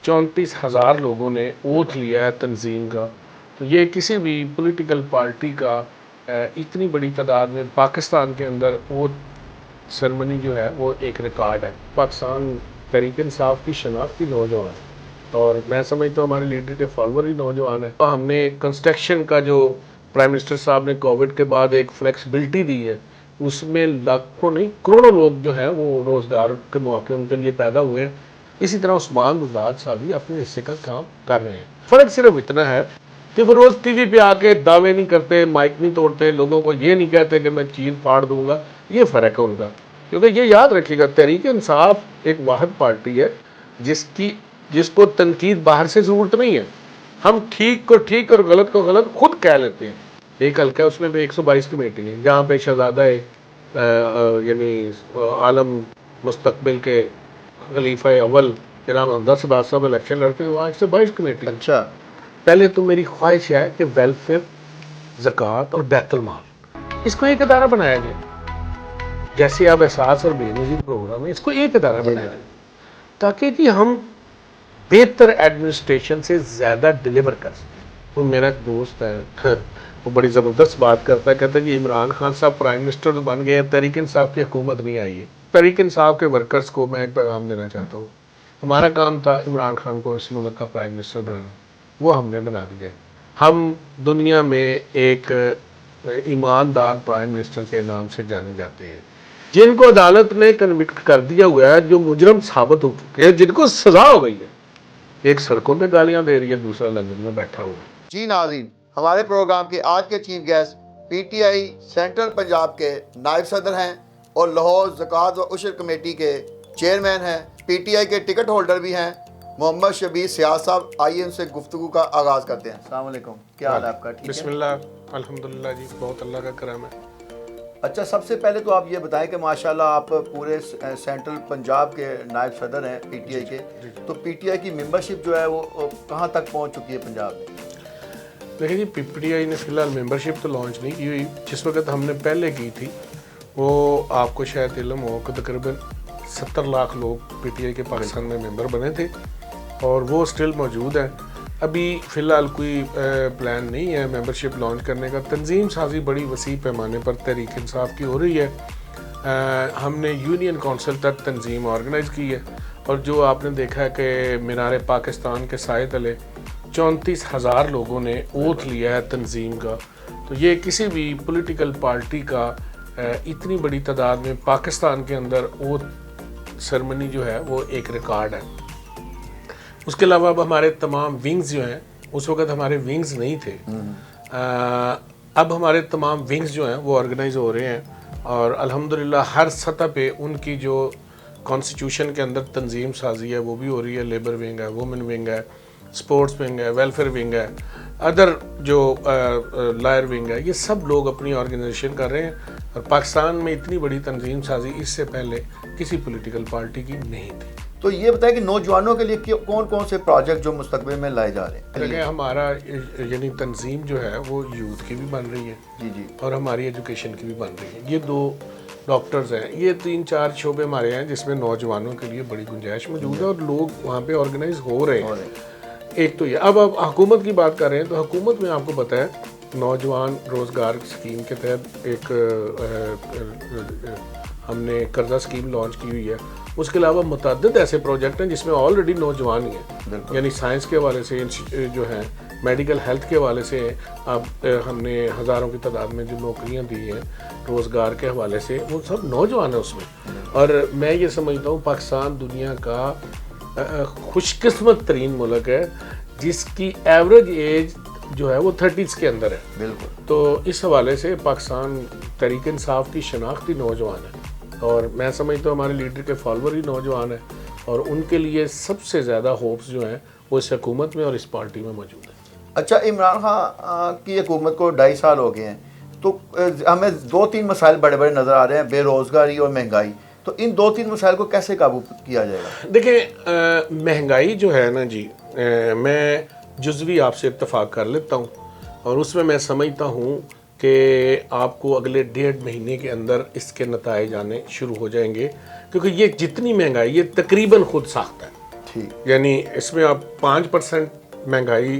34,000 لوگوں نے ووٹ لیا ہے تنظیم کا، تو یہ کسی بھی پولیٹیکل پارٹی کا اتنی بڑی تعداد میں پاکستان کے اندر ووٹ سرمنی جو ہے وہ ایک ریکارڈ ہے۔ پاکستان تحریک انصاف کی شناختی نوجوان ہے اور میں سمجھتا ہوں ہمارے لیڈر کے فالوور ہی نوجوان ہیں۔ ہم نے کنسٹرکشن کا جو پرائم منسٹر صاحب نے کووڈ کے بعد ایک فلیکسبلٹی دی ہے، اس میں لاکھوں نہیں کروڑوں لوگ جو ہیں وہ روزگار کے مواقع ان کے لیے پیدا ہوئے ہیں۔ اسی طرح عثمان بزدار صاحب بھی اپنے حصے کا کام کر رہے ہیں۔ فرق صرف اتنا ہے کہ وہ روز ٹی وی پہ آ کے دعوے نہیں کرتے، مائک نہیں توڑتے، لوگوں کو یہ نہیں کہتے کہ میں چیر پھاڑ دوں گا۔ یہ فرق ہے ان کا، کیونکہ یہ یاد رکھیے گا تحریک انصاف ایک واحد پارٹی ہے جس کو تنقید باہر سے ضرورت نہیں ہے۔ ہم ٹھیک کو ٹھیک اور غلط کو غلط خود کہہ لیتے ہیں۔ ایک حلقہ ہے، اس میں بھی 122 کمیٹی ہیں، جہاں پہ شہزادہ یعنی عالم مستقبل کے خلیفہ اول جناب ہمدرد صاحب صاحب الیکشن لڑتے ہیں، وہاں 122 کمیٹی۔ اچھا، پہلے تو میری خواہش ہے کہ ویلفیئر، زکوٰۃ اور بیت المال اس کو ایک ادارہ بنایا جائے، جیسے اب احساس اور بے نظیر پروگرام ہے، اس کو ایک ادارہ بنایا جائے تاکہ جی ہم بہتر ایڈمنسٹریشن سے زیادہ ڈیلیور کر سکیں۔ وہ میرا ایک دوست ہے، وہ بڑی زبردست بات کرتا ہے، کہتا ہے کہ عمران خان صاحب پرائم منسٹر بن گئے ہیں، تحریک انصاف کی حکومت نہیں آئی ہے۔ تحریک انصاف کے ورکرز کو میں ایک پیغام دینا چاہتا ہوں، ہمارا کام تھا عمران خان کو اس ملک کا پرائم منسٹر بنانا، وہ ہم نے بنا دیا۔ ہم دنیا میں ایک ایماندار پرائم منسٹر کے نام سے جانے جاتے ہیں، جن کو عدالت نے کنوکٹ کر دیا ہوا ہے، جو مجرم ثابت ہو چکے ہیں، جن کو سزا ہو گئی ہے۔ ایک سڑکوں پہ گالیاں دے رہی ہے، دوسرا لندن میں بیٹھا ہوا ہے۔ جی ناظرین، ہمارے پروگرام کے آج کے chief guest P T I central Punjab کے نائب صدر ہیں اور لاہور زکوٰۃ و عشر کمیٹی کے چیئرمین ہیں، پی ٹی آئی کے ٹکٹ ہولڈر بھی ہیں، محمد شبیر سیاض صاحب۔ آئیے ان سے گفتگو کا آغاز کرتے ہیں۔ السلام علیکم، کیا حال ہے آپ کا؟ ٹھیک ہے، بسم اللہ، الحمدللہ جی، بہت اللہ کا کرم ہے۔ اچھا، سب سے پہلے تو آپ یہ بتائیں کہ ماشاءاللہ آپ پورے سینٹرل پنجاب کے نائب صدر ہیں پی ٹی آئی کے، تو پی ٹی آئی کی ممبرشپ جو ہے وہ کہاں تک پہنچ چکی ہے پنجاب میں؟ دیکھیں جی، پی ٹی آئی نے فی الحال ممبرشپ تو لانچ نہیں کی ہوئی۔ جس وقت ہم نے پہلے کی تھی وہ آپ کو شاید علم ہو کہ تقریباً 70 لاکھ لوگ پی ٹی آئی کے پاکستان میں ممبر بنے تھے اور وہ سٹل موجود ہیں۔ ابھی فی الحال کوئی پلان نہیں ہے ممبرشپ لانچ کرنے کا۔ تنظیم سازی بڑی وسیع پیمانے پر تحریک انصاف کی ہو رہی ہے۔ ہم نے یونین کونسل تک تنظیم آرگنائز کی ہے، اور جو آپ نے دیکھا ہے کہ مینار پاکستان کے سائے تلے 34,000 لوگوں نے ووٹ لیا ہے تنظیم کا، تو یہ کسی بھی پولیٹیکل پارٹی کا اتنی بڑی تعداد میں پاکستان کے اندر ووٹ سرمنی جو ہے وہ ایک ریکارڈ ہے۔ اس کے علاوہ اب ہمارے تمام ونگز جو ہیں، اس وقت ہمارے ونگز نہیں تھے، اب ہمارے تمام ونگز جو ہیں وہ آرگنائز ہو رہے ہیں، اور الحمدللہ ہر سطح پہ ان کی جو کانسٹیٹیوشن کے اندر تنظیم سازی ہے وہ بھی ہو رہی ہے۔ لیبر ونگ ہے، وومن ونگ ہے، سپورٹس ونگ ہے، ویلفیئر ونگ ہے، ادر جو لائر ونگ ہے، یہ سب لوگ اپنی آرگنائزیشن کر رہے ہیں۔ اور پاکستان میں اتنی بڑی تنظیم سازی اس سے پہلے کسی پولیٹیکل پارٹی کی نہیں تھی۔ تو یہ بتائیں کہ نوجوانوں کے لیے کون کون سے پروجیکٹ جو مستقبل میں لائے جا رہے ہیں؟ دیکھیں، ہمارا یعنی تنظیم جو ہے وہ یوتھ کی بھی بن رہی ہے، جی، اور ہماری ایجوکیشن کی بھی بن رہی ہے۔ یہ 2 ڈاکٹرز ہیں، یہ 3-4 شعبے ہمارے ہیں جس میں نوجوانوں کے لیے بڑی گنجائش موجود ہے، اور لوگ وہاں پہ آرگنائز ہو رہے ہیں۔ ایک تو یہ، اب حکومت کی بات کر رہے ہیں، تو حکومت میں آپ کو پتہ ہے نوجوان روزگار اسکیم کے تحت ایک ہم نے قرضہ اسکیم لانچ کی ہوئی ہے۔ اس کے علاوہ متعدد ایسے پروجیکٹ ہیں جس میں آلریڈی نوجوان ہی ہیں، یعنی سائنس کے حوالے سے جو ہیں، میڈیکل ہیلتھ کے حوالے سے اب ہم نے ہزاروں کی تعداد میں جو نوکریاں دی ہیں روزگار کے حوالے سے، وہ سب نوجوان ہیں اس میں۔ اور میں یہ سمجھتا ہوں پاکستان دنیا کا خوش قسمت ترین ملک ہے جس کی ایوریج ایج جو ہے وہ 30s کے اندر ہے۔ بالکل۔ تو اس حوالے سے پاکستان تحریک انصاف کی شناختی نوجوان ہے، اور میں سمجھتا ہوں ہمارے لیڈر کے فالوور ہی نوجوان ہیں، اور ان کے لیے سب سے زیادہ ہوپس جو ہیں وہ اس حکومت میں اور اس پارٹی میں موجود ہیں۔ اچھا، عمران خان کی حکومت کو 2.5 سال ہو گئے ہیں، تو ہمیں 2-3 مسائل بڑے بڑے نظر آ رہے ہیں، بے روزگاری اور مہنگائی۔ تو ان 2-3 مسائل کو کیسے قابو کیا جائے گا؟ دیکھیں، مہنگائی جو ہے نا جی، میں جزوی آپ سے اتفاق کر لیتا ہوں، اور اس میں سمجھتا ہوں کہ آپ کو اگلے 1.5 مہینے کے اندر اس کے نتائج آنے شروع ہو جائیں گے، کیونکہ یہ جتنی مہنگائی یہ تقریباً خود ساختہ ہے۔ ٹھیک، یعنی اس میں اب 5% مہنگائی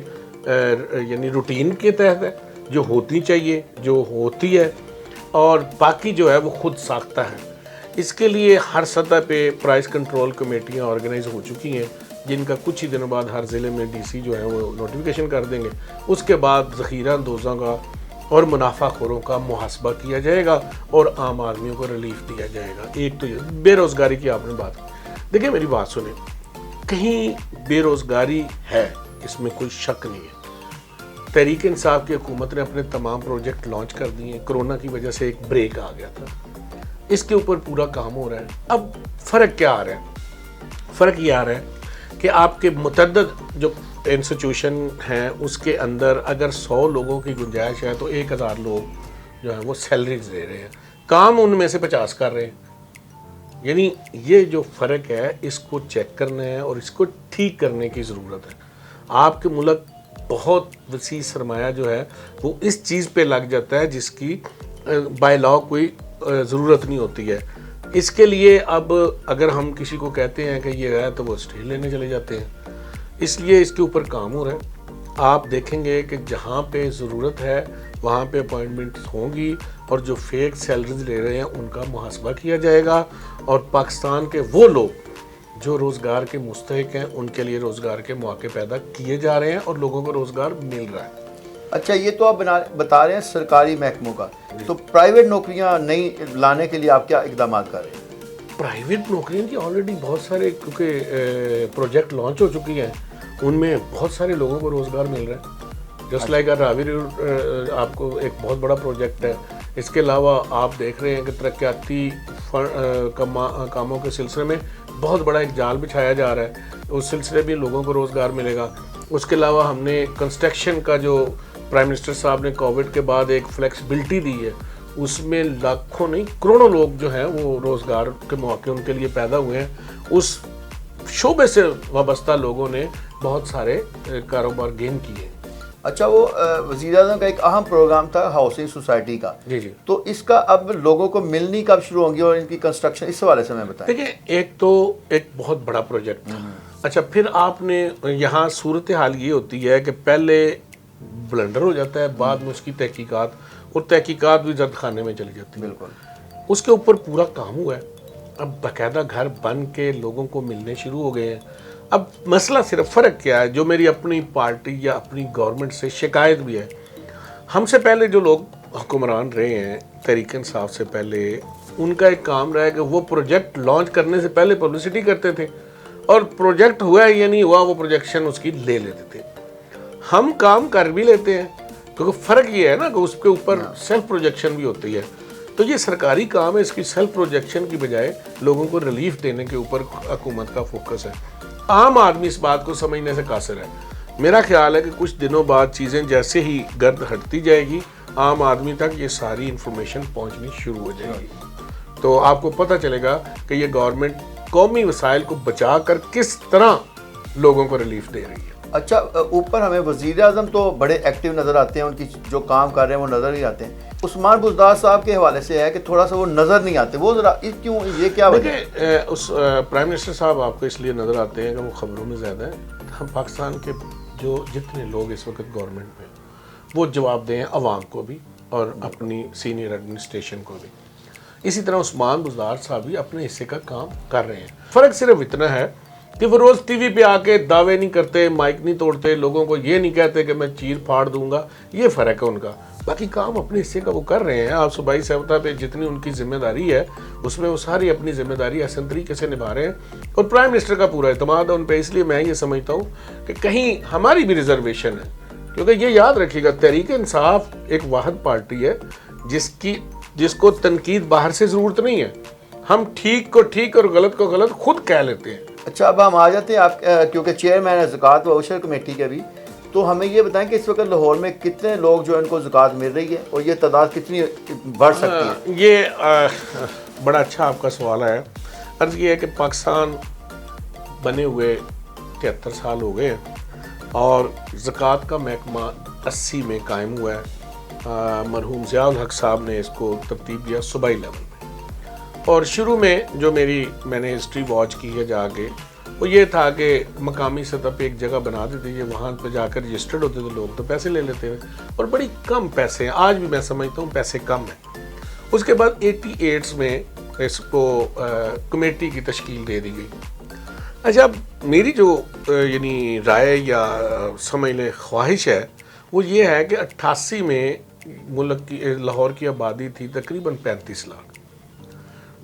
یعنی روٹین کے تحت ہے جو ہوتی چاہیے، جو ہوتی ہے، اور باقی جو ہے وہ خود ساختہ ہے۔ اس کے لیے ہر سطح پہ پرائس کنٹرول کمیٹیاں آرگنائز ہو چکی ہیں، جن کا کچھ ہی دنوں بعد ہر ضلع میں ڈی سی جو ہے وہ نوٹیفیکیشن کر دیں گے۔ اس کے بعد ذخیرہ اندوزوں کا اور منافع خوروں کا محاسبہ کیا جائے گا اور عام آدمیوں کو ریلیف دیا جائے گا۔ ایک تو یہ بے روزگاری کی آپ نے بات کی، دیکھیں میری بات سنیں، کہیں بے روزگاری ہے، اس میں کوئی شک نہیں ہے۔ تحریک انصاف کی حکومت نے اپنے تمام پروجیکٹ لانچ کر دیے ہیں، کرونا کی وجہ سے ایک بریک آ گیا تھا، اس کے اوپر پورا کام ہو رہا ہے۔ اب فرق کیا آ رہا ہے؟ فرق یہ آ رہا ہے کہ آپ کے متعدد جو انسٹیٹیوشن ہیں اس کے اندر اگر 100 لوگوں کی گنجائش ہے تو 1000 لوگ جو ہیں وہ سیلریز دے رہے ہیں، کام ان میں سے 50 کر رہے ہیں۔ یعنی یہ جو فرق ہے اس کو چیک کرنا ہے اور اس کو ٹھیک کرنے کی ضرورت ہے۔ آپ کے ملک بہت وسیع سرمایہ جو ہے وہ اس چیز پہ لگ جاتا ہے جس کی بائی لا کوئی ضرورت نہیں ہوتی ہے۔ اس کے لیے اب اگر ہم کسی کو کہتے ہیں کہ یہ ہے تو وہ اسٹے لینے چلے جاتے ہیں، اس لیے اس کے اوپر کام ہو رہا ہے۔ آپ دیکھیں گے کہ جہاں پہ ضرورت ہے وہاں پہ اپوائنٹمنٹس ہوں گی اور جو فیک سیلریز لے رہے ہیں ان کا محاسبہ کیا جائے گا، اور پاکستان کے وہ لوگ جو روزگار کے مستحق ہیں ان کے لیے روزگار کے مواقع پیدا کیے جا رہے ہیں اور لوگوں کو روزگار مل رہا ہے۔ اچھا، یہ تو آپ بتا رہے ہیں سرکاری محکموں کا، تو پرائیویٹ نوکریاں نئی لانے کے لیے آپ کیا اقدامات کر رہے ہیں؟ پرائیویٹ نوکریوں کی آلریڈی بہت سارے کیونکہ پروجیکٹ لانچ ہو چکی ہیں، ان میں بہت سارے لوگوں کو روزگار مل رہا ہے۔ جسٹ لائک راوی روڈ آپ کو ایک بہت بڑا پروجیکٹ ہے۔ اس کے علاوہ آپ دیکھ رہے ہیں کہ ترقیاتی کاموں کے سلسلے میں بہت بڑا ایک جال بچھایا جا رہا ہے، اس سلسلے میں لوگوں کو روزگار ملے گا۔ اس کے علاوہ ہم نے کنسٹرکشن کا جو پرائم منسٹر صاحب نے کووڈ کے بعد ایک فلیکسبلٹی دی ہے، اس میں لاکھوں نہیں کروڑوں لوگ جو ہیں وہ روزگار کے مواقع ان کے لیے پیدا ہوئے ہیں۔ اس شعبے سے وابستہ لوگوں نے بہت سارے کاروبار گین کیے ہیں۔ اچھا، وہ وزیر اعظم کا ایک اہم پروگرام تھا ہاؤسنگ سوسائٹی کا، جی جی، تو اس کا اب لوگوں کو ملنی کب شروع ہوں گی اور ان کی کنسٹرکشن، اس حوالے سے میں بتائیں۔ دیکھیں، ایک تو ایک بہت بڑا پروجیکٹ تھا۔ اچھا، پھر آپ نے یہاں صورتحال یہ ہوتی ہے کہ پہلے بلنڈر ہو جاتا ہے، بعد میں اس کی تحقیقات، اور تحقیقات بھی زرد خانے میں چلی جاتی ہے۔ بالکل، اس کے اوپر پورا کام ہوا ہے، اب باقاعدہ گھر بن کے لوگوں کو ملنے شروع ہو گئے ہیں۔ اب مسئلہ صرف فرق کیا ہے، جو میری اپنی پارٹی یا اپنی گورنمنٹ سے شکایت بھی ہے، ہم سے پہلے جو لوگ حکمران رہے ہیں تحریک انصاف سے پہلے، ان کا ایک کام رہا ہے کہ وہ پروجیکٹ لانچ کرنے سے پہلے پبلسٹی کرتے تھے، اور پروجیکٹ ہوا ہے یا نہیں ہوا وہ پروجیکشن اس کی لے لیتے تھے۔ ہم کام کر بھی لیتے ہیں، کیونکہ فرق یہ ہے نا کہ اس کے اوپر سیلف پروجیکشن بھی ہوتی ہے۔ تو یہ سرکاری کام ہے، اس کی سیلف پروجیکشن کی بجائے لوگوں کو ریلیف دینے کے اوپر حکومت کا فوکس ہے۔ عام آدمی اس بات کو سمجھنے سے قاصر ہے۔ میرا خیال ہے کہ کچھ دنوں بعد چیزیں جیسے ہی گرد ہٹتی جائے گی، عام آدمی تک یہ ساری انفارمیشن پہنچنی شروع ہو جائے گی، تو آپ کو پتہ چلے گا کہ یہ گورنمنٹ قومی وسائل کو بچا کر کس طرح لوگوں کو ریلیف دے رہی ہے۔ اچھا، اوپر ہمیں وزیر اعظم تو بڑے ایکٹیو نظر آتے ہیں، ان کی جو کام کر رہے ہیں وہ نظر ہی آتے ہیں۔ عثمان بزدار صاحب کے حوالے سے ہے کہ تھوڑا سا وہ نظر نہیں آتے، وہ ذرا کیوں، یہ کیا وجہ ہے؟ دیکھیں، اس پرائم منسٹر صاحب آپ کو اس لیے نظر آتے ہیں کہ وہ خبروں میں زیادہ ہیں۔ ہم پاکستان کے جو جتنے لوگ اس وقت گورنمنٹ میں وہ جواب دیں عوام کو بھی اور اپنی سینئر ایڈمنسٹریشن کو بھی۔ اسی طرح عثمان بزدار صاحب بھی اپنے حصے کا کام کر رہے ہیں۔ فرق صرف اتنا ہے کہ وہ روز ٹی وی پہ آ کے دعوے نہیں کرتے، مائک نہیں توڑتے، لوگوں کو یہ نہیں کہتے کہ میں چیر پھاڑ دوں گا، یہ فرق ہے ان کا۔ باقی کام اپنے حصے کا وہ کر رہے ہیں۔ آپ صوبائی سطح پہ جتنی ان کی ذمہ داری ہے اس میں وہ ساری اپنی ذمہ داری احسن طریقے سے نبھا رہے ہیں، اور پرائم منسٹر کا پورا اعتماد ہے ان پہ۔ اس لیے میں یہ سمجھتا ہوں کہ کہیں ہماری بھی ریزرویشن ہے، کیونکہ یہ یاد رکھیے گا تحریک انصاف ایک واحد پارٹی ہے جس کو تنقید باہر سے ضرورت نہیں ہے۔ ہم ٹھیک کو ٹھیک اور غلط کو غلط خود کہہ لیتے ہیں۔ اچھا، اب ہم آ جاتے ہیں آپ کیونکہ چیئرمین ہے زکوٰۃ و عشر کمیٹی کے بھی، تو ہمیں یہ بتائیں کہ اس وقت لاہور میں کتنے لوگ جو ان کو زکوٰۃ مل رہی ہے اور یہ تعداد کتنی بڑھ سکتی ہے؟ یہ بڑا اچھا آپ کا سوال ہے۔ عرض یہ ہے کہ پاکستان بنے ہوئے 73 سال ہو گئے ہیں، اور زکوٰۃ کا محکمہ 80 میں قائم ہوا ہے۔ مرحوم ضیاء الحق صاحب نے اس کو ترتیب دیا صوبائی لیول میں، اور شروع میں جو میں نے ہسٹری واچ کی ہے جا کے، وہ یہ تھا کہ مقامی سطح پہ ایک جگہ بنا دیتے تھے، وہاں پہ جا کر رجسٹرڈ ہوتے تھے لوگ تو پیسے لے لیتے تھے، اور بڑی کم پیسے ہیں، آج بھی میں سمجھتا ہوں پیسے کم ہیں۔ اس کے بعد 88 میں اس کو کمیٹی کی تشکیل دے دی گئی۔ اچھا، اب میری جو یعنی رائے یا سمجھ لیں خواہش ہے وہ یہ ہے کہ 88 میں ملک کی لاہور کی آبادی تھی تقریباً 35 لاکھ،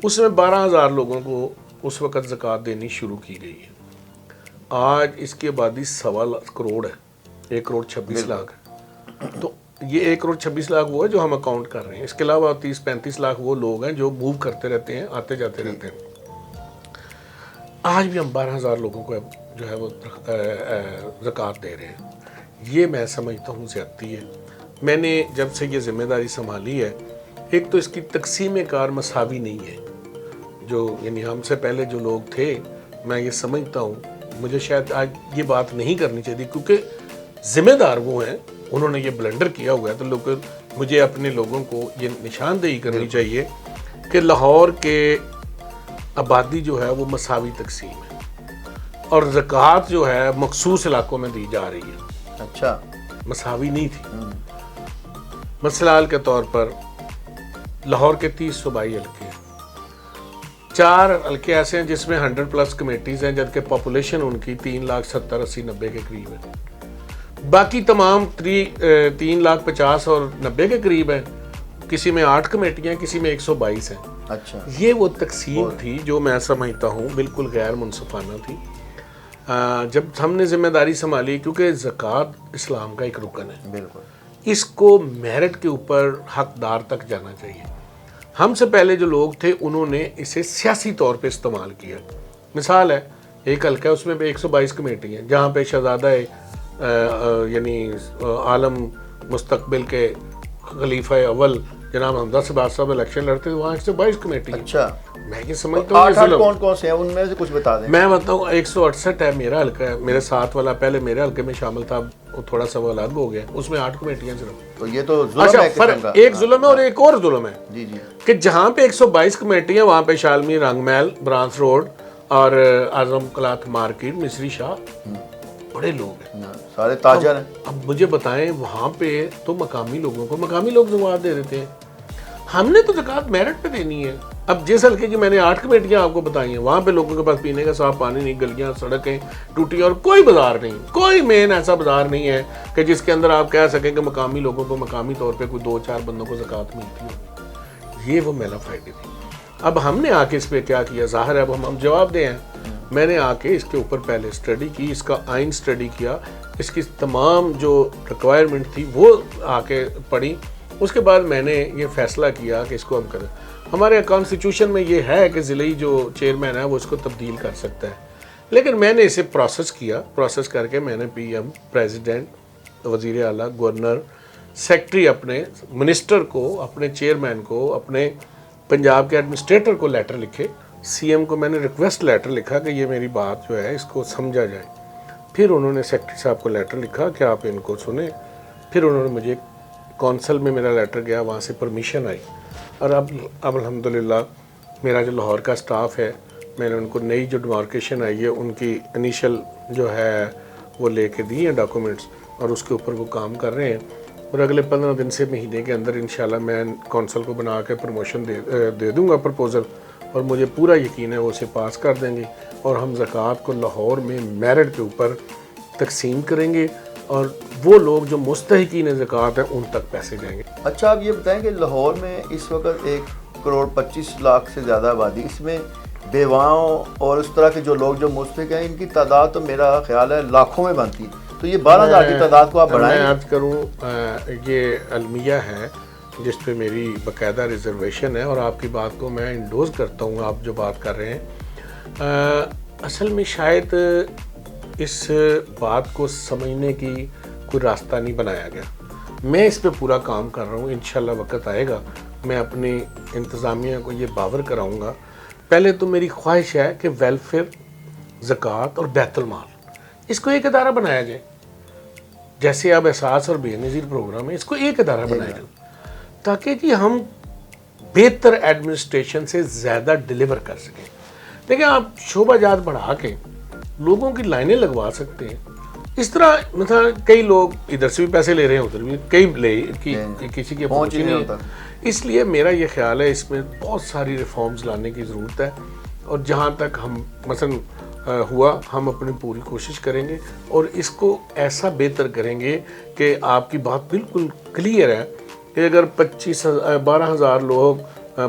اس میں 12,000 لوگوں کو اس وقت زکوٰۃ دینی شروع کی گئی ہے۔ آج اس کی آبادی 1.25 کروڑ ہے، 1.26 کروڑ ہے۔ تو یہ 1.26 کروڑ وہ ہے جو ہم اکاؤنٹ کر رہے ہیں، اس کے علاوہ 30-35 لاکھ وہ لوگ ہیں جو موو کرتے رہتے ہیں، آتے جاتے رہتے ہیں۔ آج بھی ہم 12,000 لوگوں کو جو ہے وہ زکوٰۃ دے رہے ہیں، یہ میں سمجھتا ہوں زیادتی ہے۔ میں نے جب سے یہ ذمہ داری سنبھالی ہے، ایک تو اس کی تقسیم کار مساوی نہیں ہے، جو یعنی ہم سے پہلے جو لوگ تھے، میں یہ سمجھتا ہوں مجھے شاید آج یہ بات نہیں کرنی چاہیے کیونکہ ذمہ دار وہ ہیں، انہوں نے یہ بلنڈر کیا ہوا ہے، تو مجھے اپنے لوگوں کو یہ نشاندہی کرنی چاہیے کہ لاہور کے آبادی جو ہے وہ مساوی تقسیم ہے، اور زکوٰۃ جو ہے مخصوص علاقوں میں دی جا رہی ہے۔ اچھا، مساوی نہیں تھی۔ مثال کے طور پر لاہور کے 30 صوبائی حلقے ہیں، 4 حلقے ایسے ہیں جس میں 100+ کمیٹیز ہیں، جبکہ پاپولیشن ان کی 3,70,80,90 کے قریب ہے۔ باقی تمام 3,50,000 اور 90 کے قریب ہیں، کسی میں 8 کمیٹیاں، کسی میں 122 ہیں۔ اچھا، یہ وہ تقسیم تھی جو میں سمجھتا ہوں بالکل غیر منصفانہ تھی۔ جب ہم نے ذمہ داری سنبھالی، کیونکہ زکوٰۃ اسلام کا ایک رکن ہے، بالکل اس کو میرٹ کے اوپر حقدار تک جانا چاہیے۔ ہم سے پہلے جو لوگ تھے انہوں نے اسے سیاسی طور پہ استعمال کیا۔ مثال ہے، ایک حلقہ اس میں 122 کمیٹی ہیں، جہاں پہ شہزادہ یعنی عالم مستقبل کے خلیفہ اول جناب حمزہ صباح صاحب الیکشن لڑتے تھے، وہاں 122 کمیٹی ہیں۔ اچھا، میں یہ سمجھتا ہوں یہ ظلم۔ کون کون سے ہیں ان میں سے کچھ بتا دیں۔ میں بتاؤں 168 ہے میرا حلقہ ہے، میرے ساتھ والا پہلے میرے حلقے میں شامل تھا، وہ تھوڑا سا وہ الگ ہو گیا، اس میں 8 کمیٹیاں صرف۔ تو یہ تو ظلم اچھا، ہے قسم کا۔ ایک ظلم ہے اور ایک اور ظلم ہے جی جی، کہ جہاں پہ 122 کمیٹیاں، وہاں پہ شالمی، رنگ محل، برانس روڈ اور اعظم کلاتھ مارکیٹ، مصری شاہ بڑے لوگ ہیں، سارے تاجر ہیں۔ اب مجھے بتائیں، وہاں پہ تو مقامی لوگوں کو مقامی لوگ زکوٰۃ دے دیتے ہیں، ہم نے تو زکوٰۃ میرٹ پہ دینی ہے۔ اب جس حلقے کی میں نے 8 کمیٹیاں آپ کو بتائی ہیں، وہاں پہ لوگوں کے پاس پینے کا صاف پانی نہیں، گلیاں سڑکیں ٹوٹی، اور کوئی بازار نہیں، کوئی مین ایسا بازار نہیں ہے کہ جس کے اندر آپ کہہ سکیں کہ مقامی لوگوں کو مقامی طور پہ کوئی 2-4 بندوں کو زکوٰۃ ملتی ہوگی۔ یہ وہ میلا فائدے تھی۔ اب ہم نے آ کے اس پہ کیا کیا، ظاہر ہے اب ہم جواب دیں ہیں۔ میں نے آ کے اس کے اوپر پہلے اسٹڈی کی، اس کا آئین اسٹڈی کیا، اس کی تمام جو ریکوائرمنٹ تھی وہ آ کے پڑھی۔ اس کے بعد میں نے یہ فیصلہ کیا کہ اس کو ہم کریں۔ ہمارے کانسٹیٹیوشن میں یہ ہے کہ ضلعی جو چیئرمین ہے وہ اس کو تبدیل کر سکتا ہے، لیکن میں نے اسے پروسیس کیا، پروسیس کر کے میں نے پی ایم، پریزیڈنٹ، وزیر اعلیٰ، گورنر، سیکٹری، اپنے منسٹر کو، اپنے چیئرمین کو، اپنے پنجاب کے ایڈمنسٹریٹر کو لیٹر لکھے، سی ایم کو میں نے ریکویسٹ لیٹر لکھا کہ یہ میری بات جو ہے اس کو سمجھا جائے۔ پھر انہوں نے سیکٹری صاحب کو لیٹر لکھا کہ آپ ان کو سنیں۔ پھر انہوں نے مجھے کونسل میں میرا لیٹر گیا، وہاں سے پرمیشن آئی، اور اب الحمدللہ میرا جو لاہور کا سٹاف ہے، میں نے ان کو نئی جو ڈیمارکیشن آئی ہے ان کی انیشل جو ہے وہ لے کے دی ہیں ڈاکومنٹس، اور اس کے اوپر وہ کام کر رہے ہیں، اور اگلے 15 دن سے مہینے کے اندر انشاءاللہ میں کونسل کو بنا کے پروموشن دے دوں گا پرپوزل، اور مجھے پورا یقین ہے وہ اسے پاس کر دیں گے، اور ہم زکوٰۃ کو لاہور میں میرٹ کے اوپر تقسیم کریں گے، اور وہ لوگ جو مستحقین زکوٰۃ ہیں ان تک پیسے جائیں گے۔ اچھا، آپ یہ بتائیں کہ لاہور میں اس وقت 1.25 کروڑ سے زیادہ آبادی، اس میں بیواؤں اور اس طرح کے جو لوگ جو مستحق ہیں، ان کی تعداد تو میرا خیال ہے لاکھوں میں بنتی ہے، تو یہ 12,000 کی تعداد کو آپ بڑھائیں۔ میں عرض کروں، یہ المیہ ہے جس پہ میری باقاعدہ ریزرویشن ہے، اور آپ کی بات کو میں انڈوز کرتا ہوں، آپ جو بات کر رہے ہیں۔ اصل میں شاید اس بات کو سمجھنے کی کوئی راستہ نہیں بنایا گیا۔ میں اس پہ پورا کام کر رہا ہوں، انشاءاللہ وقت آئے گا میں اپنی انتظامیہ کو یہ باور کراؤں گا۔ پہلے تو میری خواہش ہے کہ ویلفیئر، زکوٰۃ اور بیت المال، اس کو ایک ادارہ بنایا جائے، جیسے اب احساس اور بے نظیر پروگرام ہے، اس کو ایک ادارہ بنایا جائے، تاکہ کہ ہم بہتر ایڈمنسٹریشن سے زیادہ ڈیلیور کر سکیں۔ دیکھیں، آپ شعبہ جات بڑھا کے لوگوں کی لائنیں لگوا سکتے ہیں. اس طرح مثلا کئی لوگ ادھر سے بھی پیسے لے رہے ہیں, ادھر بھی کئی کسی کی پہنچ ہی نہیں ہوتا. اس لیے میرا یہ خیال ہے اس میں بہت ساری ریفارمز لانے کی ضرورت ہے, اور جہاں تک ہم مثلا ہوا ہم اپنی پوری کوشش کریں گے اور اس کو ایسا بہتر کریں گے کہ آپ کی بات بالکل کلیئر ہے کہ اگر 12,000 لوگ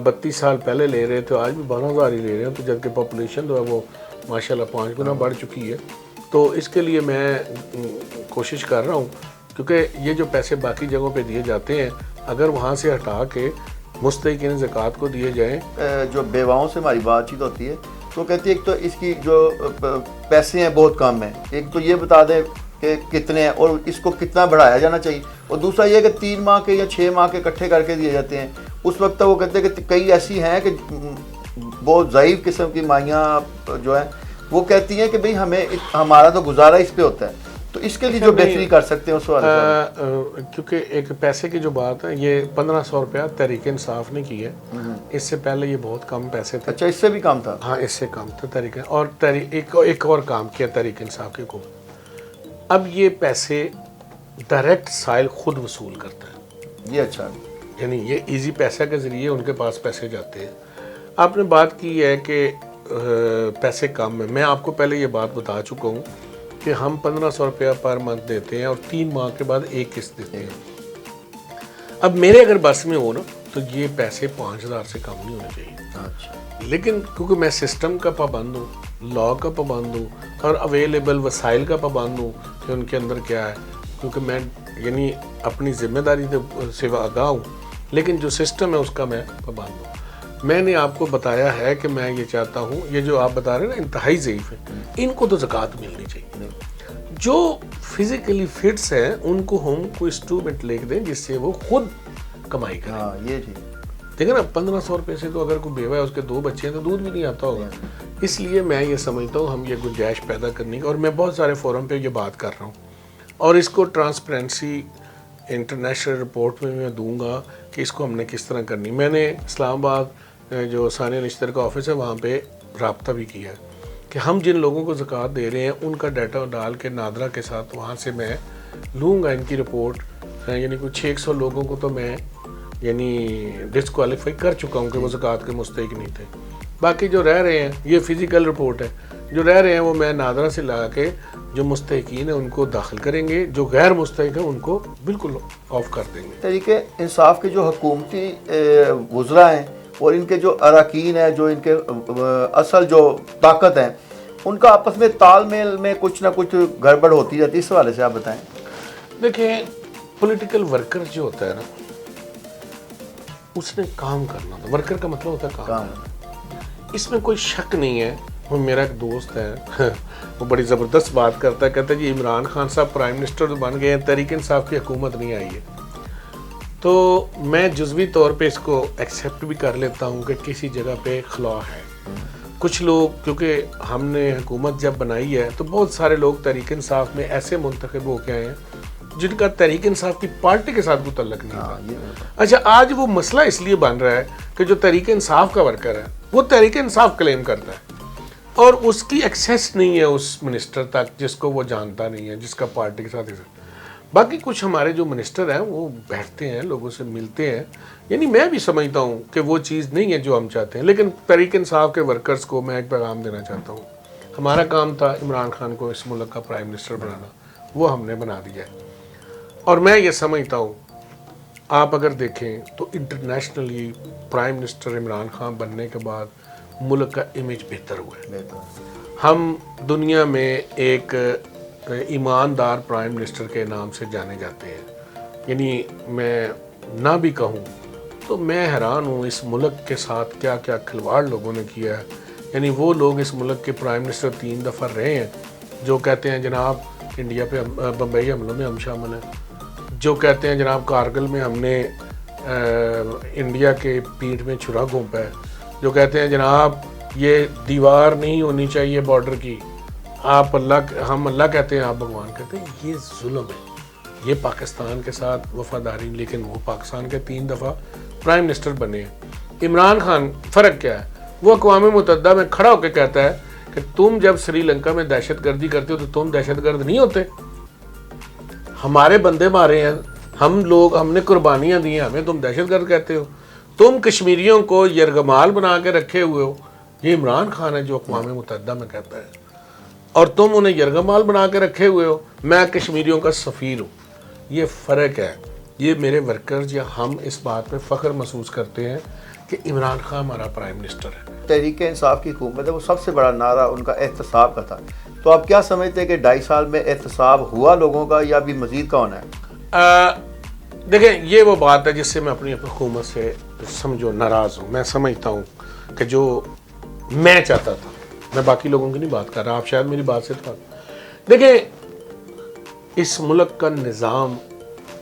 32 سال پہلے لے رہے تھے, آج بھی 12,000 ہی لے رہے ہیں, تو جبکہ پاپولیشن جو ہے وہ ماشاءاللہ 5 گنا بڑھ چکی ہے. تو اس کے لیے میں کوشش کر رہا ہوں, کیونکہ یہ جو پیسے باقی جگہوں پہ دیے جاتے ہیں اگر وہاں سے ہٹا کے مستحقین زکوٰۃ کو دیے جائیں. جو بیواؤں سے ہماری بات چیت ہوتی ہے تو کہتی ہے ایک تو اس کی جو پیسے ہیں بہت کم ہیں, ایک تو یہ بتا دیں کہ کتنے ہیں اور اس کو کتنا بڑھایا جانا چاہیے, اور دوسرا یہ کہ 3 ماہ کے یا 6 ماہ کے اکٹھے کر کے دیے جاتے ہیں. اس وقت وہ کہتے ہیں کہ کئی ایسی ہیں کہ بہت ضعیف قسم کی مائیاں جو ہیں وہ کہتی ہیں کہ بھئی ہمیں ہمارا تو گزارا اس پہ ہوتا ہے, تو اس کے لیے جو بہتری کر سکتے ہیں اس والے کیونکہ ایک پیسے کی جو بات ہے, یہ 1,500 روپیہ تحریک انصاف نے کی ہے. اس سے پہلے یہ بہت کم پیسے تھے. اچھا, اس سے بھی کم تھا؟ ہاں, اس سے کم تھا تحریک, اور ایک اور کام کیا تحریک انصاف کے کو. اب یہ پیسے ڈائریکٹ سائل خود وصول کرتا ہے. یہ اچھا, یعنی یہ ایزی پیسہ کے ذریعے ان کے پاس پیسے جاتے ہیں. آپ نے بات کی ہے کہ پیسے کم ہیں. میں آپ کو پہلے یہ بات بتا چکا ہوں کہ ہم 1,500 روپیہ پر منتھ دیتے ہیں اور 3 ماہ کے بعد ایک قسط دیتے ہیں. اب میرے اگر بس میں ہو نا تو یہ پیسے 5,000 سے کم نہیں ہونے چاہیے. لیکن کیونکہ میں سسٹم کا پابند ہوں, لاء کا پابند ہوں, اور اویلیبل وسائل کا پابند ہوں کہ ان کے اندر کیا ہے, کیونکہ میں یعنی اپنی ذمہ داری سے آگاہ ہوں, لیکن جو سسٹم ہے اس کا میں پابند ہوں. میں نے آپ کو بتایا ہے کہ میں یہ چاہتا ہوں, یہ جو آپ بتا رہے ہیں نا انتہائی ضعیف ہیں, ان کو تو زکوٰۃ ملنی چاہیے. جو فزیکلی فٹس ہیں ان کو ہم کوئی انسٹرومنٹ لے دیں جس سے وہ خود کمائی کریں. یہ ٹھیک دیکھیں نا, 1,500 روپے سے تو اگر کوئی بیوہ ہے اس کے 2 بچے ہیں تو دودھ بھی نہیں آتا ہوگا. اس لیے میں یہ سمجھتا ہوں ہم یہ گنجائش پیدا کرنے کی, اور میں بہت سارے فورم پہ یہ بات کر رہا ہوں, اور اس کو ٹرانسپیرنسی انٹرنیشنل رپورٹ میں میں دوں گا کہ اس کو ہم نے کس طرح کرنی. میں نے اسلام آباد جو ثانیہ نشتر کا آفس ہے وہاں پہ رابطہ بھی کیا ہے کہ ہم جن لوگوں کو زکوٰۃ دے رہے ہیں ان کا ڈیٹا ڈال کے نادرا کے ساتھ وہاں سے میں لوں گا ان کی رپورٹ. یعنی کچھ 600 لوگوں کو تو میں یعنی ڈسکوالیفائی کر چکا ہوں کہ وہ زکوٰۃ کے مستحق نہیں تھے. باقی جو رہ رہے ہیں, یہ فزیکل رپورٹ ہے, جو رہ رہے ہیں وہ میں نادرا سے لگا کے جو مستحقین ہیں ان کو داخل کریں گے, جو غیر مستحق ہیں ان کو بالکل آف کر دیں گے. طریقے انصاف کے جو حکومتی وزراء ہیں اور ان کے جو اراکین ہیں, جو ان کے اصل جو طاقت ہیں, ان کا آپس میں تال میل میں کچھ نہ کچھ گڑبڑ ہوتی رہتی ہے. اس حوالے سے آپ بتائیں. دیکھیں, پولیٹیکل ورکر جو ہوتا ہے نا, اس نے کام کرنا تھا. ورکر کا مطلب ہوتا ہے کام. اس میں کوئی شک نہیں ہے. وہ میرا ایک دوست ہے, وہ بڑی زبردست بات کرتا ہے, کہتا ہے جی عمران خان صاحب پرائم منسٹر بن گئے ہیں, تحریک انصاف کی حکومت نہیں آئی ہے. تو میں جزوی طور پہ اس کو ایکسیپٹ بھی کر لیتا ہوں کہ کسی جگہ پہ خلا ہے. کچھ لوگ, کیونکہ ہم نے حکومت جب بنائی ہے تو بہت سارے لوگ تحریک انصاف میں ایسے منتخب ہو کے آئے ہیں جن کا تحریک انصاف کی پارٹی کے ساتھ کوئی تعلق نہیں تھا. اچھا, آج وہ مسئلہ اس لیے بن رہا ہے کہ جو تحریک انصاف کا ورکر ہے وہ تحریک انصاف کلیم کرتا ہے اور اس کی ایکسیس نہیں ہے اس منسٹر تک جس کو وہ جانتا نہیں ہے, جس کا پارٹی کے ساتھ. باقی کچھ ہمارے جو منسٹر ہیں وہ بیٹھتے ہیں, لوگوں سے ملتے ہیں. یعنی میں بھی سمجھتا ہوں کہ وہ چیز نہیں ہے جو ہم چاہتے ہیں, لیکن تحریک انصاف کے ورکرز کو میں ایک پیغام دینا چاہتا ہوں. ہمارا کام تھا عمران خان کو اس ملک کا پرائم منسٹر بنانا, وہ ہم نے بنا دیا ہے. اور میں یہ سمجھتا ہوں, آپ اگر دیکھیں تو internationally prime minister Imran Khan بننے کے بعد ملک کا امیج بہتر ہوا ہے. ہم دنیا میں ایک ایماندار پرائم منسٹر کے نام سے جانے جاتے ہیں. یعنی میں نہ بھی کہوں تو میں حیران ہوں اس ملک کے ساتھ کیا کیا کھلواڑ لوگوں نے کیا ہے. یعنی وہ لوگ اس ملک کے پرائم منسٹر 3 دفعہ رہے ہیں جو کہتے ہیں جناب انڈیا پہ بمبئی حملوں میں ہم شامل ہیں, جو کہتے ہیں جناب کارگل میں ہم نے انڈیا کے پیٹھ میں چھرا گھونپا ہے, جو کہتے ہیں جناب یہ دیوار نہیں ہونی چاہیے بارڈر کی, آپ ہم اللہ کہتے ہیں آپ بھگوان کہتے ہیں. یہ ظلم ہے. یہ پاکستان کے ساتھ وفاداری, لیکن وہ پاکستان کے 3 دفعہ پرائم منسٹر بنے ہیں. عمران خان فرق کیا ہے, وہ اقوام متحدہ میں کھڑا ہو کے کہتا ہے کہ تم جب سری لنکا میں دہشت گردی کرتے ہو تو تم دہشت گرد نہیں ہوتے؟ ہمارے بندے مارے ہیں ہم نے قربانیاں دی ہیں، ہمیں تم دہشت گرد کہتے ہو؟ تم کشمیریوں کو یرغمال بنا کے رکھے ہوئے ہو، یہ عمران خان ہے جو اقوام متحدہ میں کہتا ہے، اور تم انہیں یرغمال بنا کے رکھے ہوئے ہو، میں کشمیریوں کا سفیر ہوں۔ یہ فرق ہے۔ یہ میرے ورکرز یا ہم اس بات پہ فخر محسوس کرتے ہیں کہ عمران خان ہمارا پرائم منسٹر ہے۔ تحریک انصاف کی حکومت ہے، وہ سب سے بڑا نعرہ ان کا احتساب کا تھا، تو آپ کیا سمجھتے ہیں کہ 2.5 سال میں احتساب ہوا لوگوں کا یا بھی مزید کا ہونا ہے؟ دیکھیں یہ وہ بات ہے جس سے میں اپنی حکومت سے سمجھو ناراض ہوں۔ میں سمجھتا ہوں کہ جو میں چاہتا تھا، میں باقی لوگوں کی نہیں بات کر رہا، آپ شاید میری بات سے تھا، دیکھیں اس ملک کا نظام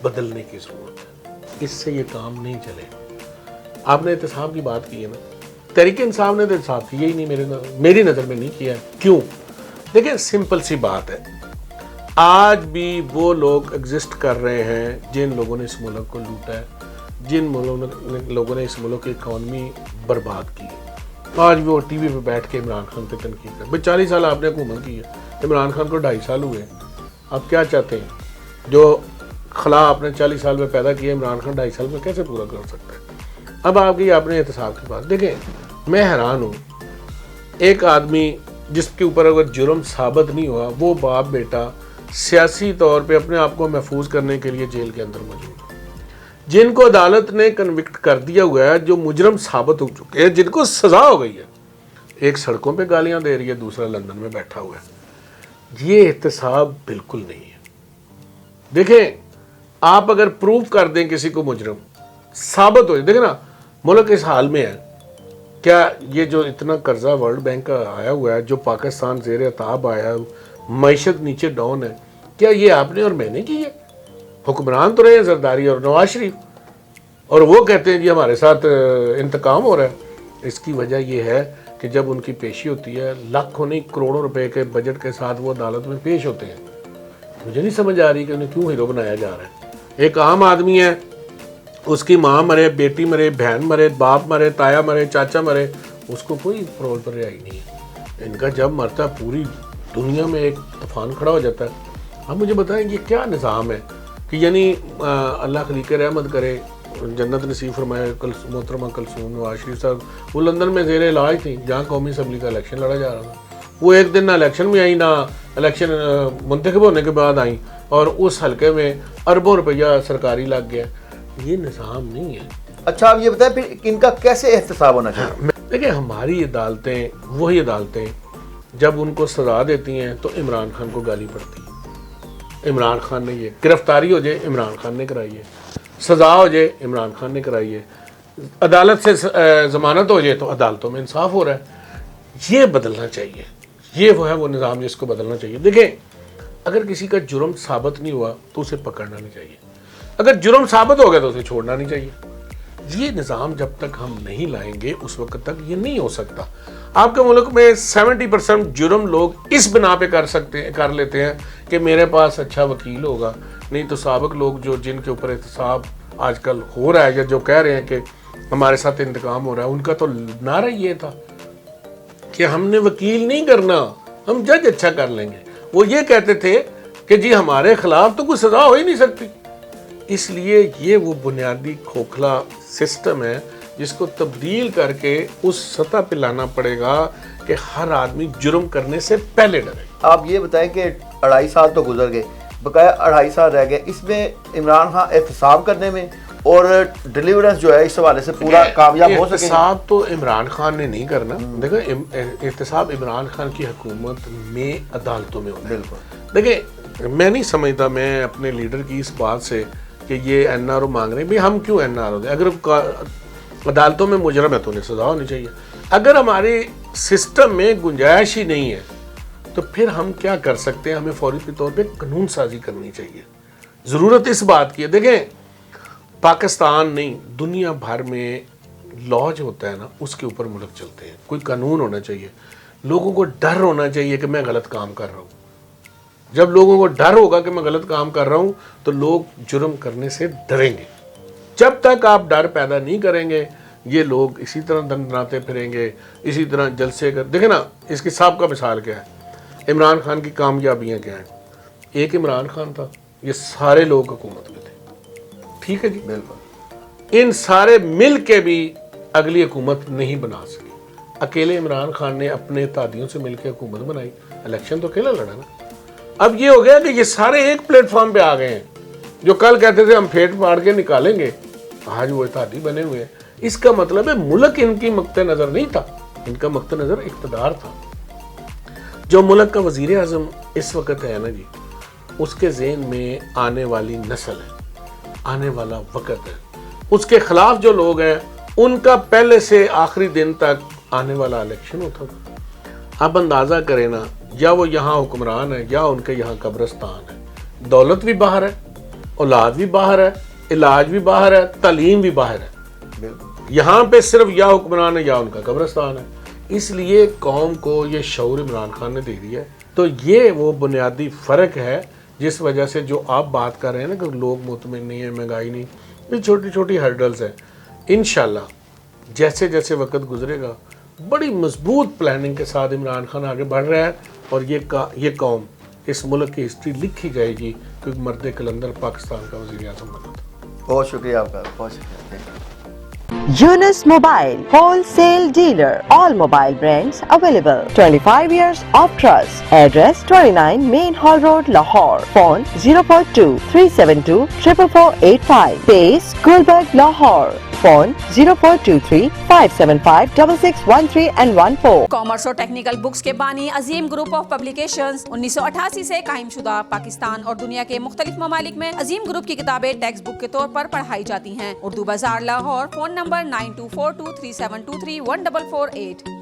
بدلنے کی ضرورت ہے، اس سے یہ کام نہیں چلے۔ آپ نے احتساب کی بات کی ہے نا، تحریک انصاف نے تو احتساب کیا ہی نہیں، میری نظر میں نہیں کیا ہے۔ کیوں؟ دیکھیں سمپل سی بات ہے، آج بھی وہ لوگ ایگزسٹ کر رہے ہیں جن لوگوں نے اس ملک کو لوٹا ہے، جن لوگوں نے اس ملک کی اکانومی برباد کی ہے۔ آج بھی وہ ٹی وی پہ بیٹھ کے عمران خان پہ تنقید کر، 40 سال آپ نے حکومت کی ہے، عمران خان کو 2.5 سال ہوئے، آپ کیا چاہتے ہیں؟ جو خلا آپ نے 40 سال میں پیدا کیا، عمران خان 2.5 سال میں کیسے پورا کر سکتا ہے؟ اب آپ کی آپ نے احتساب کی بات، دیکھیں میں حیران ہوں، ایک آدمی جس کے اوپر اگر جرم ثابت نہیں ہوا، وہ باپ بیٹا سیاسی طور پہ اپنے آپ کو محفوظ کرنے کے لیے جیل کے اندر موجود ہے، جن کو عدالت نے کنوکٹ کر دیا ہوا ہے، جو مجرم ثابت ہو چکے ہیں، جن کو سزا ہو گئی ہے، ایک سڑکوں پہ گالیاں دے رہی ہے، دوسرا لندن میں بیٹھا ہوا ہے۔ یہ احتساب بالکل نہیں ہے۔ دیکھیں آپ اگر پروف کر دیں کسی کو مجرم، ثابت ہو جائے، دیکھیں نا ملک اس حال میں ہے، کیا یہ جو اتنا قرضہ ورلڈ بینک کا آیا ہوا ہے، جو پاکستان زیر عتاب آیا ہے، معیشت نیچے ڈاؤن ہے، کیا یہ آپ نے اور میں نے کی ہے؟ حکمران تو رہے ہیں زرداری اور نواز شریف، اور وہ کہتے ہیں جی ہمارے ساتھ انتقام ہو رہا ہے۔ اس کی وجہ یہ ہے کہ جب ان کی پیشی ہوتی ہے، لاکھوں نہیں کروڑوں روپے کے بجٹ کے ساتھ وہ عدالت میں پیش ہوتے ہیں، مجھے نہیں سمجھ آ رہی کہ انہیں کیوں ہیرو بنایا جا رہا ہے۔ ایک عام آدمی ہے، اس کی ماں مرے، بیٹی مرے، بہن مرے، باپ مرے، تایا مرے، چاچا مرے، اس کو کوئی پرول پر رہائی نہیں ہے۔ ان کا جب مرتا ہے پوری دنیا میں ایک طوفان کھڑا ہو جاتا ہے۔ اب مجھے بتائیں یہ کیا نظام ہے کہ یعنی اللہ خلیق رحمت کرے، جنت نصیب فرمائے محترمہ کلثوم نواز شریف صاحب، وہ لندن میں زیر علاج تھیں جہاں قومی اسمبلی کا الیکشن لڑا جا رہا تھا، وہ ایک دن نہ الیکشن میں آئی، نہ الیکشن منتخب ہونے کے بعد آئیں، اور اس حلقے میں اربوں روپیہ سرکاری لگ گیا۔ یہ نظام نہیں ہے۔ اچھا آپ یہ بتائیں پھر ان کا کیسے احتساب ہونا چاہیے؟ دیکھیں ہماری عدالتیں وہی عدالتیں جب ان کو سزا دیتی ہیں تو عمران خان کو گالی پڑتی ہے، عمران خان نے یہ گرفتاری ہو جائے عمران خان نے کرائی ہے، سزا ہو جائے عمران خان نے کرائی ہے، عدالت سے ضمانت ہو جائے تو عدالتوں میں انصاف ہو رہا ہے۔ یہ بدلنا چاہیے، یہ وہ ہے وہ نظام جس کو بدلنا چاہیے۔ دیکھیں اگر کسی کا جرم ثابت نہیں ہوا تو اسے پکڑنا نہیں چاہیے، اگر جرم ثابت ہو گیا تو اسے چھوڑنا نہیں چاہیے۔ یہ نظام جب تک ہم نہیں لائیں گے اس وقت تک یہ نہیں ہو سکتا۔ آپ کے ملک میں 70% جرم لوگ اس بنا پہ کر لیتے ہیں کہ میرے پاس اچھا وکیل ہوگا، نہیں تو سابق لوگ جن کے اوپر احتساب آج کل ہو رہا ہے یا جو کہہ رہے ہیں کہ ہمارے ساتھ انتقام ہو رہا ہے، ان کا تو نعرہ یہ تھا کہ ہم نے وکیل نہیں کرنا، ہم جج اچھا کر لیں گے۔ وہ یہ کہتے تھے کہ جی ہمارے خلاف تو کوئی سزا ہو ہی نہیں سکتی۔ اس لیے یہ وہ بنیادی کھوکھلا سسٹم ہے جس کو تبدیل کر کے اس سطح پہ لانا پڑے گا کہ ہر آدمی جرم کرنے سے پہلے ڈرے۔ آپ یہ بتائیں کہ 2.5 سال تو گزر گئے، بقایا 2.5 سال رہ گئے، اس میں عمران خان احتساب کرنے میں اور ڈیلیورنس جو ہے اس حوالے سے پورا کامیاب ہو سکے؟ احتساب تو عمران خان نے نہیں کرنا، دیکھیں احتساب عمران خان کی حکومت میں عدالتوں میں ہونا ہے۔ بالکل دیکھیں میں نہیں سمجھتا میں اپنے لیڈر کی اس بات سے کہ یہ این آر او مانگ رہے ہیں، بھئی ہم کیوں این آر او دیں؟ اگر عدالتوں میں مجرم ہے تو انہیں سزا ہونی چاہیے۔ اگر ہمارے سسٹم میں گنجائش ہی نہیں ہے تو پھر ہم کیا کر سکتے ہیں؟ ہمیں فوری طور پہ قانون سازی کرنی چاہیے، ضرورت اس بات کی ہے۔ دیکھیں پاکستان نہیں دنیا بھر میں لا جو ہوتا ہے نا اس کے اوپر ملک چلتے ہیں، کوئی قانون ہونا چاہیے، لوگوں کو ڈر ہونا چاہیے کہ میں غلط کام کر رہا ہوں۔ جب لوگوں کو ڈر ہوگا کہ میں غلط کام کر رہا ہوں تو لوگ جرم کرنے سے ڈریں گے۔ جب تک آپ ڈر پیدا نہیں کریں گے، یہ لوگ اسی طرح دندناتے پھریں گے, اسی طرح جلسے کر. دیکھیں نا اس کی سابقہ مثال کیا ہے, عمران خان کی کامیابیاں کیا ہیں. ایک عمران خان تھا, یہ سارے لوگ حکومت میں تھے, ٹھیک ہے جی, بالکل. ان سارے مل کے بھی اگلی حکومت نہیں بنا سکی. اکیلے عمران خان نے اپنے اتحادیوں سے مل کے حکومت بنائی, الیکشن تو اکیلا لڑا نا. اب یہ ہو گیا کہ یہ سارے ایک پلیٹ فارم پہ آ گئے ہیں. جو کل کہتے تھے ہم پھیٹ پاڑ کے نکالیں گے, آج وہ اتحادی بنے ہوئے ہیں. اس کا مطلب ہے ملک ان کی مقطع نظر نہیں تھا, ان کا مقطع نظر اقتدار تھا. جو ملک کا وزیر اعظم اس وقت ہے نا جی, اس کے ذہن میں آنے والی نسل ہے, آنے والا وقت ہے. اس کے خلاف جو لوگ ہیں ان کا پہلے سے آخری دن تک آنے والا الیکشن ہوتا تھا. آپ اندازہ کریں نا, یا وہ یہاں حکمران ہے یا ان کے یہاں قبرستان ہے. دولت بھی باہر ہے, اولاد بھی باہر ہے, علاج بھی باہر ہے, تعلیم بھی باہر ہے. یہاں پہ صرف یا حکمران ہے یا ان کا قبرستان ہے. اس لیے قوم کو یہ شعور عمران خان نے دے دیا ہے. تو یہ وہ بنیادی فرق ہے جس وجہ سے جو آپ بات کر رہے ہیں نا کہ لوگ مطمئن نہیں ہیں, مہنگائی نہیں, یہ چھوٹی چھوٹی ہرڈلز ہیں. انشاءاللہ جیسے جیسے وقت گزرے گا بڑی مضبوط پلاننگ کے ساتھ عمران خان آگے بڑھ رہا ہے, اور یہ قوم اس ملک کی ہسٹری لکھی جائے گی کیونکہ مرد قلندر پاکستان کا وزیر اعظم بنا تھا. بہت شکریہ آپ کا, بہت شکریہ. Yunus Mobile, wholesale dealer. All mobile brands available. 25 years of trust. Address 29 Main Hall Road, Lahore. Phone 042 372 4485. Base Gulberg, Lahore. Phone 0423 575 6613 and 14. Commerce اور ٹیکنیکل بکس کے بانی عظیم گروپ آف پبلیکیشنز 1988 سے قائم شدہ. پاکستان اور دنیا کے مختلف ممالک میں عظیم گروپ کی کتابیں ٹیکسٹ بک کے طور پر پڑھائی جاتی ہیں. اردو بازار لاہور. Phone number 924237231448.